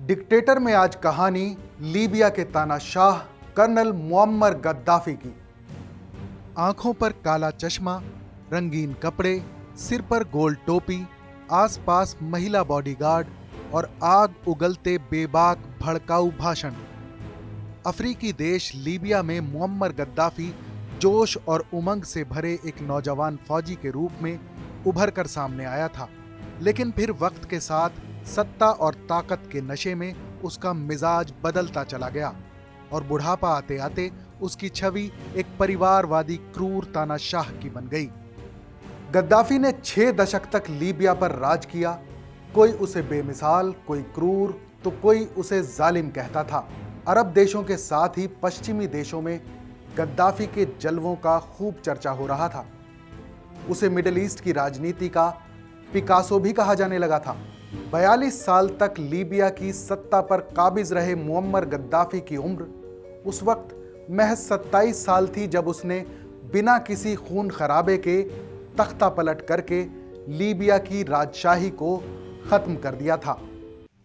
Dictator में आज कहानी लीबिया के तानाशाह कर्नल मुअम्मर गद्दाफी की। आंखों पर काला चश्मा, रंगीन कपड़े, सिर पर गोल टोपी, आसपास महिला बॉडीगार्ड और आग उगलते बेबाक भड़काऊ भाषण। अफ्रीकी देश लीबिया में मुअम्मर गद्दाफी जोश और उमंग से भरे एक नौजवान फौजी के रूप में उभर कर सामने आया था, लेकिन फिर वक्त के साथ सत्ता और ताकत के नशे में उसका मिजाज बदलता चला गया और बुढ़ापा आते आते उसकी छवि एक परिवारवादी क्रूर तानाशाह की बन गई। गद्दाफी ने 6 दशक तक लीबिया पर राज किया। कोई उसे बेमिसाल, कोई क्रूर तो कोई उसे जालिम कहता था। अरब देशों के साथ ही पश्चिमी देशों में गद्दाफी के जलवों का खूब चर्चा हो रहा था। उसे मिडिल ईस्ट की राजनीति का पिकासो भी कहा जाने लगा था। 42 साल तक लीबिया की सत्ता पर काबिज रहे मुअम्मर गद्दाफी की उम्र उस वक्त महज 27 साल थी जब उसने बिना किसी खून खराबे के तख्ता पलट करके लीबिया की राजशाही को खत्म कर दिया था।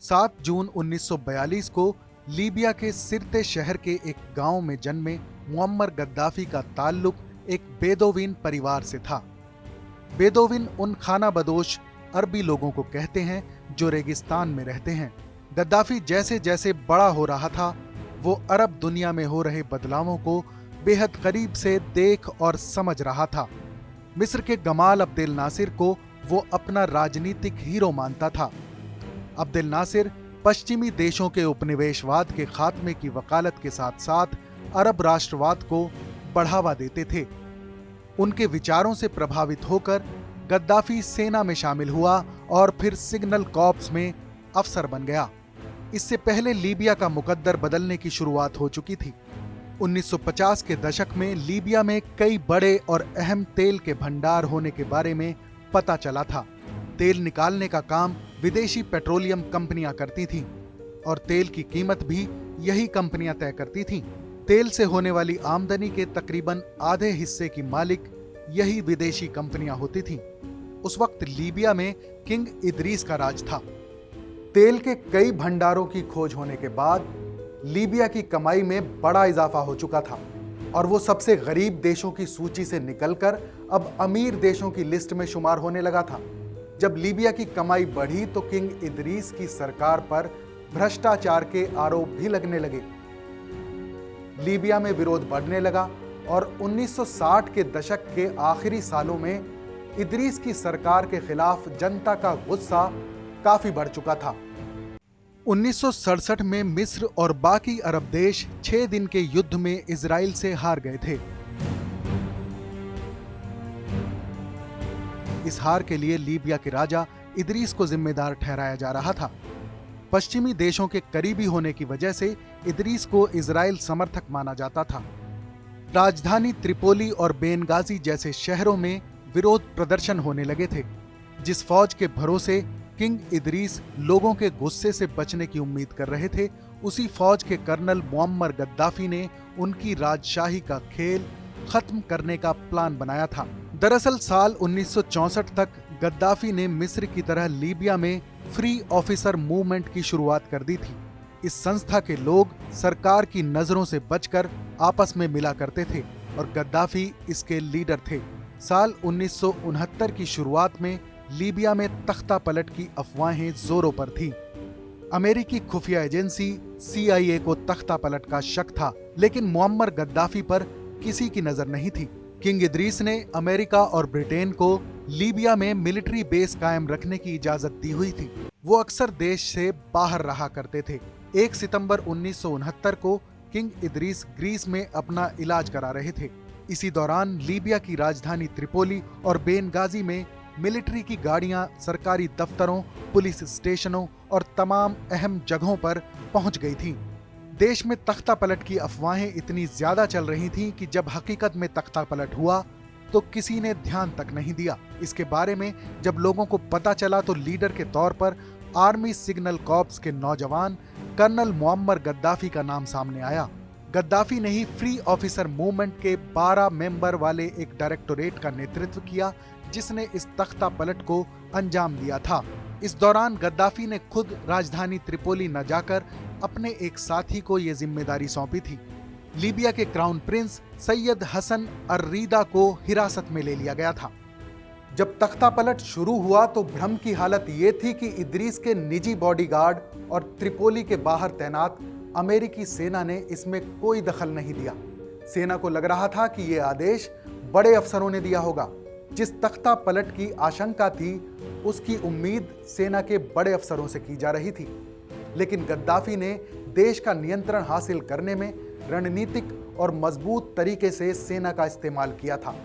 7 जून 1942 को लीबिया के सिरते शहर के एक गांव में जन्मे मुअम्मर गद्दाफी का ताल्लुक एक बेदोविन परिवार से था। बेदोविन उन खाना बदोश अरबी लोगों को कहते हैं जो रेगिस्तान में रहते हैं। गद्दाफी जैसे जैसे बड़ा हो रहा था, वो अरब दुनिया में हो रहे बदलावों को बेहद करीब से देख और समझ रहा था। मिस्र के गमाल अब्देल नासिर को वो अपना राजनीतिक हीरो मानता था। अब्देल नासिर पश्चिमी देशों के उपनिवेशवाद के खात्मे की वकालत के साथ साथ अरब राष्ट्रवाद को बढ़ावा देते थे। उनके विचारों से प्रभावित होकर गद्दाफी सेना में शामिल हुआ और फिर सिग्नल कॉर्प्स में अफसर बन गया। इससे पहले लीबिया का मुकद्दर बदलने की शुरुआत हो चुकी थी। 1950 के दशक में लीबिया में कई बड़े और अहम तेल के भंडार होने के बारे में पता चला था। तेल निकालने का काम विदेशी पेट्रोलियम कंपनियां करती थीं और तेल की कीमत भी यही कंपनियां तय करती थीं। तेल से होने वाली आमदनी के तकरीबन आधे हिस्से की मालिक यही विदेशी कंपनियां होती थीं। उस वक्त लीबिया में किंग इदरीस का राज था। तेल के कई भंडारों की खोज होने के बाद लीबिया की कमाई में बड़ा इजाफा हो चुका था और वो सबसे गरीब देशों की सूची से निकलकर अब अमीर देशों की लिस्ट में शुमार होने लगा था। जब लीबिया की कमाई बढ़ी तो किंग इदरीस की सरकार पर भ्रष्टाचार के आरोप भी लगने लगे। लीबिया में विरोध बढ़ने लगा और 1960 के दशक के आखिरी सालों में इदरीस की सरकार के खिलाफ जनता का गुस्सा काफी बढ़ चुका था। 1967 में मिस्र और बाकी अरब देश 6 दिन के युद्ध में इजराइल से हार गए थे। इस हार के लिए लीबिया के राजा इदरीस को जिम्मेदार ठहराया जा रहा था। पश्चिमी देशों के करीबी होने की वजह से इदरीस को इजराइल समर्थक माना जाता था। राजधानी त्रिपोली और बेनगाजी जैसे शहरों में विरोध प्रदर्शन होने लगे थे। जिस फौज के भरोसे किंग इदरीस लोगों के गुस्से से बचने की उम्मीद कर रहे थे, उसी फौज के कर्नल मुअम्मर गद्दाफी ने उनकी राजशाही का खेल खत्म करने का प्लान बनाया था। दरअसल साल 1964 तक गद्दाफी ने मिस्र की तरह लीबिया में फ्री ऑफिसर मूवमेंट की शुरुआत कर दी थी। इस संस्था के लोग सरकार की नजरों से बचकर आपस में मिला करते थे और गद्दाफी इसके लीडर थे। साल 1969 की शुरुआत में लीबिया में तख्ता पलट की अफवाहें जोरों पर थी। अमेरिकी खुफिया एजेंसी CIA को तख्ता पलट का शक था, लेकिन मुअम्मर गद्दाफी पर किसी की नजर नहीं थी। किंग इदरीस ने अमेरिका और ब्रिटेन को लीबिया में मिलिट्री बेस कायम रखने की इजाजत दी हुई थी। वो अक्सर देश से बाहर रहा करते थे। 1 सितंबर 1969 को किंग इदरीस ग्रीस में अपना इलाज करा रहे थे। इसी दौरान लीबिया की राजधानी त्रिपोली और बेनगाजी में मिलिट्री की गाड़ियां सरकारी दफ्तरों, पुलिस स्टेशनों और तमाम अहम जगहों पर पहुंच गई थीं। देश में तख्ता पलट की अफवाहें इतनी ज्यादा चल रही थीं कि जब हकीकत में तख्ता पलट हुआ तो किसी ने ध्यान तक नहीं दिया। इसके बारे में जब लोगों को पता चला तो लीडर के तौर पर आर्मी सिग्नल कॉर्प्स के नौजवान कर्नल मुअम्मर गद्दाफी का नाम सामने आया। गद्दाफी ने ही फ्री ऑफिसर मूवमेंट के 12 मेंबर वाले एक डायरेक्टोरेट का नेतृत्व किया जिसने इस तख्ता पलट को अंजाम दिया था। इस दौरान गद्दाफी ने खुद राजधानी त्रिपोली न जाकर अपने एक साथी को यह जिम्मेदारी सौंपी थी। लीबिया के क्राउन प्रिंस सैयद हसन अर्रीदा को हिरासत में ले लिया गया था। जब तख्ता पलट शुरू हुआ तो भ्रम की हालत यह थी कि इदरीस के निजी बॉडीगार्ड और त्रिपोली के बाहर तैनात अमेरिकी सेना ने इसमें कोई दखल नहीं दिया। सेना को लग रहा था कि यह आदेश बड़े अफसरों ने दिया होगा। जिस तख्ता पलट की आशंका थी, उसकी उम्मीद सेना के बड़े अफसरों से की जा रही थी। लेकिन गद्दाफी ने देश का नियंत्रण हासिल करने में रणनीतिक और मजबूत तरीके से सेना का इस्तेमाल किया था।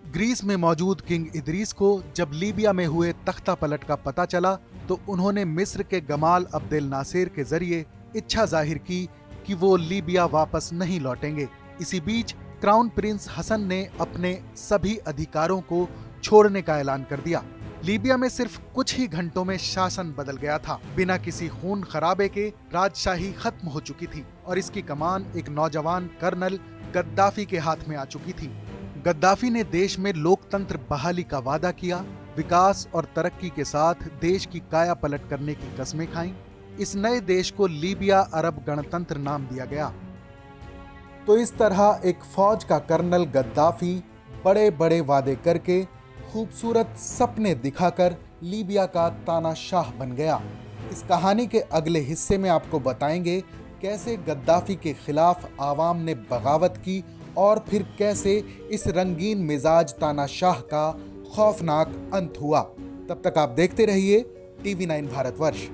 ग्रीस में मौजूद किंग इदरीस को जब लीबिया में हुए तख्ता पलट का पता चला तो उन्होंने मिस्र के गमाल अब्देल नासिर के जरिए इच्छा जाहिर की कि वो लीबिया वापस नहीं लौटेंगे। इसी बीच क्राउन प्रिंस हसन ने अपने सभी अधिकारों को छोड़ने का ऐलान कर दिया। लीबिया में सिर्फ कुछ ही घंटों में शासन बदल गया था। बिना किसी खून खराबे के राजशाही खत्म हो चुकी थी और इसकी कमान एक नौजवान कर्नल गद्दाफी के हाथ में आ चुकी थी। गद्दाफी ने देश में लोकतंत्र बहाली का वादा किया, विकास और तरक्की के साथ देश की काया पलट करने की कस्में खाईं। इस नए देश को लीबिया अरब गणतंत्र नाम दिया गया। तो इस तरह एक फौज का कर्नल गद्दाफी बड़े बड़े वादे करके, खूबसूरत सपने दिखाकर लीबिया का तानाशाह बन गया। इस कहानी के अगले हिस्से में आपको बताएंगे कैसे गद्दाफी के खिलाफ आवाम ने बगावत की और फिर कैसे इस रंगीन मिजाज तानाशाह का खौफनाक अंत हुआ। तब तक आप देखते रहिए TV9 भारतवर्ष।